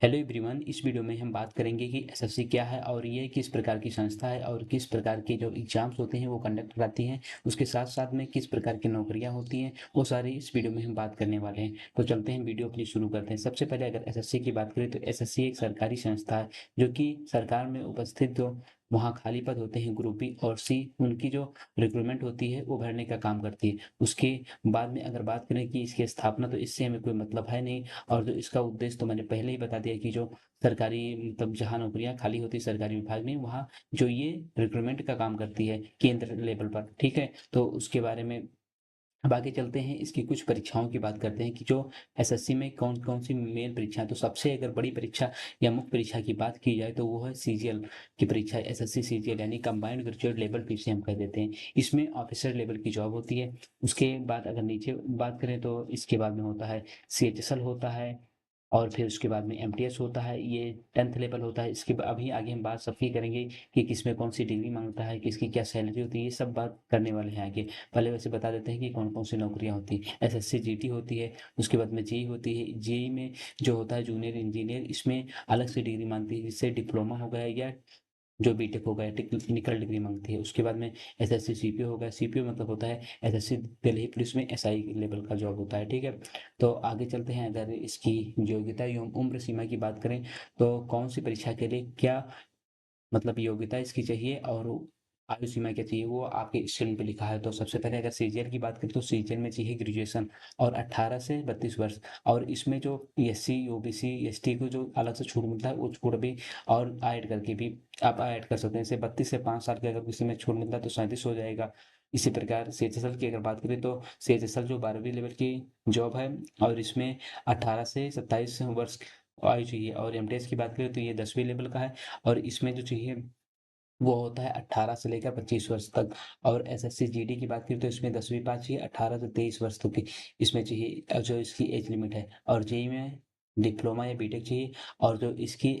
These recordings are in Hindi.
Hello everyone. इस वीडियो में हम बात करेंगे कि एसएससी क्या है और ये किस प्रकार की संस्था है और किस प्रकार के जो एग्जाम्स होते हैं वो कंडक्ट कराती हैं। उसके साथ साथ में किस प्रकार की नौकरियां होती हैं वो सारी इस वीडियो में हम बात करने वाले हैं। तो चलते हैं वीडियो अपनी शुरू करते हैं। सबसे पहले अगर एसएससी की बात करें तो एसएससी एक सरकारी संस्था है जो कि सरकार में उपस्थित जो वहाँ खाली पद होते हैं ग्रुप बी और सी, उनकी जो रिक्रूटमेंट होती है वो भरने का काम करती है। उसके बाद में अगर बात करें कि इसकी स्थापना, तो इससे हमें कोई मतलब है नहीं। और जो इसका उद्देश्य तो मैंने पहले ही बता दिया कि जो सरकारी मतलब जहाँ नौकरियां खाली होती है सरकारी विभाग में, वहाँ जो ये रिक्रूटमेंट का काम करती है केंद्र लेवल पर। ठीक है, तो उसके बारे में अब आगे चलते हैं। इसकी कुछ परीक्षाओं की बात करते हैं कि जो एसएससी में कौन कौन सी मेन परीक्षा है। तो सबसे अगर बड़ी परीक्षा या मुख्य परीक्षा की बात की जाए तो वो है सीजीएल की परीक्षा। एसएससी सीजीएल यानी कंबाइंड ग्रेजुएट लेवल पीसी हम कह देते हैं। इसमें ऑफिसर लेवल की जॉब होती है। उसके बाद अगर नीचे बात करें तो इसके बाद में होता है सीएचएसएल होता है, और फिर उसके बाद में एमटीएस होता है, ये 10th लेवल होता है। इसके अभी आगे हम बात सबकी करेंगे कि किसमें कौन सी डिग्री मांगता है, किसकी क्या सैलरी होती है, ये सब बात करने वाले हैं आगे। पहले वैसे बता देते हैं कि कौन कौन सी नौकरियां होती है। एसएससी जीटी होती है, उसके बाद में जेई होती है। जेई में जो होता है जूनियर इंजीनियर, इसमें अलग से डिग्री मांगती है, जिससे डिप्लोमा हो गया या जो बीटेक हो गया टेक्निकल डिग्री मांगती है। उसके बाद में एसएससी सीपीओ हो गया। सीपीओ मतलब होता है एसएससी दिल्ली पुलिस में एसआई लेवल का जॉब होता है। ठीक है, तो आगे चलते हैं। अगर इसकी योग्यता एवं उम्र सीमा की बात करें तो कौन सी परीक्षा के लिए क्या मतलब योग्यता इसकी चाहिए और आयु सीमा क्या चाहिए वो आपके स्क्रीन पे लिखा है। तो सबसे पहले अगर सीजीएल की बात करें तो सीजीएल में चाहिए ग्रेजुएशन और 18 से 32 वर्ष। और इसमें जो एससी ओबीसी एसटी को जो अलग से छूट मिलता है वो छूट भी और ऐड करके भी आप ऐड कर सकते हैं। जैसे 32 से 5 साल के अगर किसी में छूट मिलता है तो 37 हो जाएगा। इसी प्रकार सीएचएसएल की अगर बात करें तो सीएचएसएल जो 12वीं लेवल की जॉब है और इसमें 18 से 27 वर्ष आयु चाहिए। और एमटीएस की बात करें तो ये 10वीं लेवल का है और इसमें जो चाहिए वो होता है 18 से लेकर 25 वर्ष तक। और एसएससी जीडी की बात करें तो इसमें 10वीं पास चाहिए, 18 से 23 वर्ष तक की इसमें चाहिए जो इसकी एज लिमिट है। और जेई में डिप्लोमा या बीटेक चाहिए और जो इसकी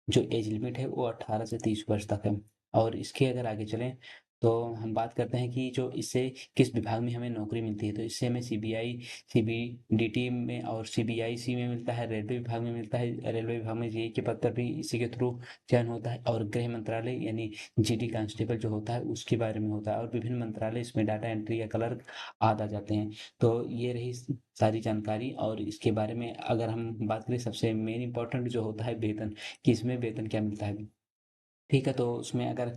जो एज लिमिट है वो 18 से 30 वर्ष तक है। और इसके अगर आगे चलें तो हम बात करते हैं कि जो इससे किस विभाग में हमें नौकरी मिलती है। तो इससे हमें सीबीआई सीबीडीटी में और सीबीआईसी में मिलता है, रेलवे विभाग में मिलता है। रेलवे विभाग में जेई के पद पर भी इसी के थ्रू चयन होता है। और गृह मंत्रालय यानी जीडी कांस्टेबल जो होता है उसके बारे में होता है। और विभिन्न मंत्रालय इसमें डाटा एंट्री या क्लर्क आ जाते हैं। तो ये रही सारी जानकारी। और इसके बारे में अगर हम बात करें सबसे मेन इंपॉर्टेंट जो होता है वेतन, कि इसमें वेतन क्या मिलता है। ठीक है, तो उसमें अगर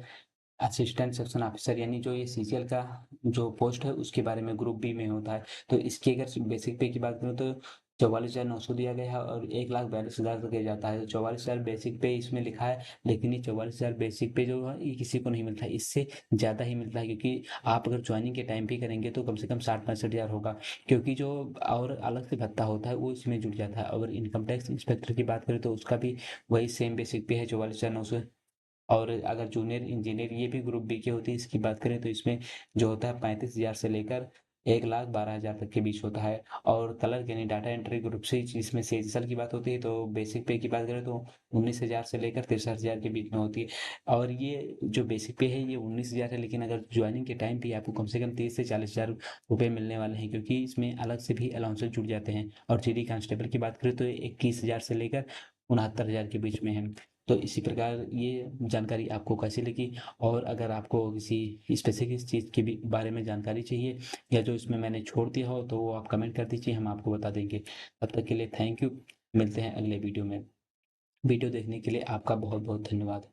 असिस्टेंट सेक्शन ऑफिसर यानी जो ये सीजीएल का जो पोस्ट है उसके बारे में ग्रुप बी में होता है। तो इसकी अगर बेसिक पे की बात करूँ तो 44,900 दिया गया है और 1,42,000 तक दिया जाता है। तो 44,000 बेसिक पे इसमें लिखा है, लेकिन ये 44,000 बेसिक पे जो है ये किसी को नहीं मिलता है, इससे ज़्यादा ही मिलता है। क्योंकि आप अगर ज्वाइनिंग के टाइम भी करेंगे तो कम से कम 60-65 हज़ार होगा। क्योंकि जो और अलग से भत्ता होता है वो इसमें जुड़ जाता है। अगर इनकम टैक्स इंस्पेक्टर की बात करें तो उसका भी वही सेम बेसिक पे है 44,900। और अगर जूनियर इंजीनियर ये भी ग्रुप बी की होती है, इसकी बात करें तो इसमें जो होता है 35,000 से लेकर 1,12,000 तक के बीच होता है। और क्लर्क यानी डाटा एंट्री ग्रुप से इसमें सेल्स की बात होती है तो बेसिक पे की बात करें तो 19,000 से लेकर 63,000 के बीच में होती है। और ये जो बेसिक पे है ये 19,000 है, लेकिन अगर ज्वाइनिंग के टाइम पे आपको कम से कम 30 से 40 हज़ार रुपये मिलने वाले हैं, क्योंकि इसमें अलग से भी अलाउंसेस जुड़ जाते हैं। और जीडी कांस्टेबल की बात करें तो 21,000 से लेकर 69,000 के बीच में है। तो इसी प्रकार ये जानकारी आपको कैसी लगी। और अगर आपको किसी स्पेसिफिक चीज़ के भी बारे में जानकारी चाहिए या जो इसमें मैंने छोड़ दिया हो तो वो आप कमेंट कर दीजिए, हम आपको बता देंगे। तब तक के लिए थैंक यू। मिलते हैं अगले वीडियो में। वीडियो देखने के लिए आपका बहुत बहुत धन्यवाद।